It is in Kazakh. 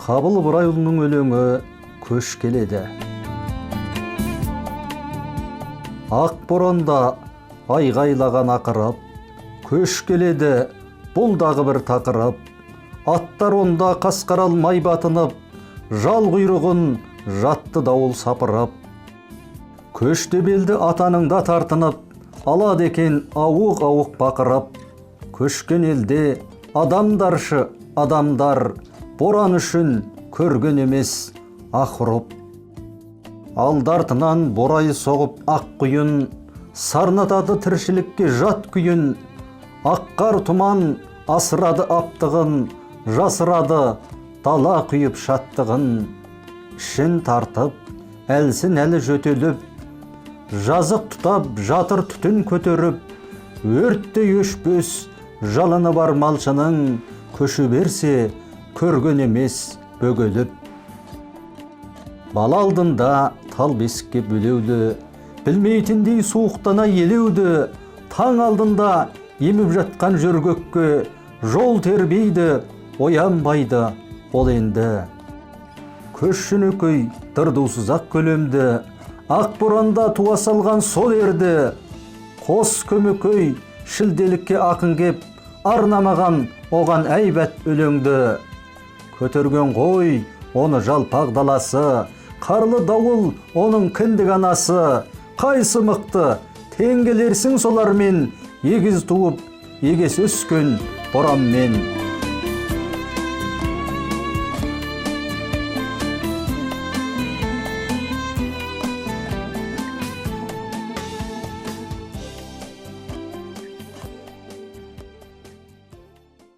Қабыл Ыбырайұлының өлеңі көш келеді. Ақ боранда айғайлаған ақырып, көш келеді бұл дағы бір тақырып. Аттар онда қасқаралмай батынып, жал құйрығын жатты дауыл сапырып. Көште белді атаныңда тартынып, алады екен ауық-ауық бақырып. Көшкен елде адамдаршы адамдар, боран үшін көрген емес ақ ұрып. Алдартынан борай соғып ақ құйын, сарнатады тіршілікке жат күйін. Аққар тұман асырады аптығын, жасырады дала құйып шаттығын. Ішін тартып, әлсін әлі жөтеліп, жазық тұтап жатыр түтін көтеріп. Өрттей өшпес жалыны бар малшының, көші берсе көрген емес бөгеліп. Бала алдында тал бесікке бөлеулі, білмейтіндей суықтана елеуді. Таң алдында еміп жатқан жөргекке жол тербейді, оянбайды ол енді. Көш жөнекей дырдусыз ақ көлемді, ақ боранда туа салған сол ерді. Қос көмекей шілделікке ақын кеп, арнамаған оған әйбәт өлеңді. Көтерген қой оны жалпақ даласы, қарлы дауыл оның кіндік анасы. Қайсы мықты тең келерсің солармен, егіз туып егес өскен боранмен.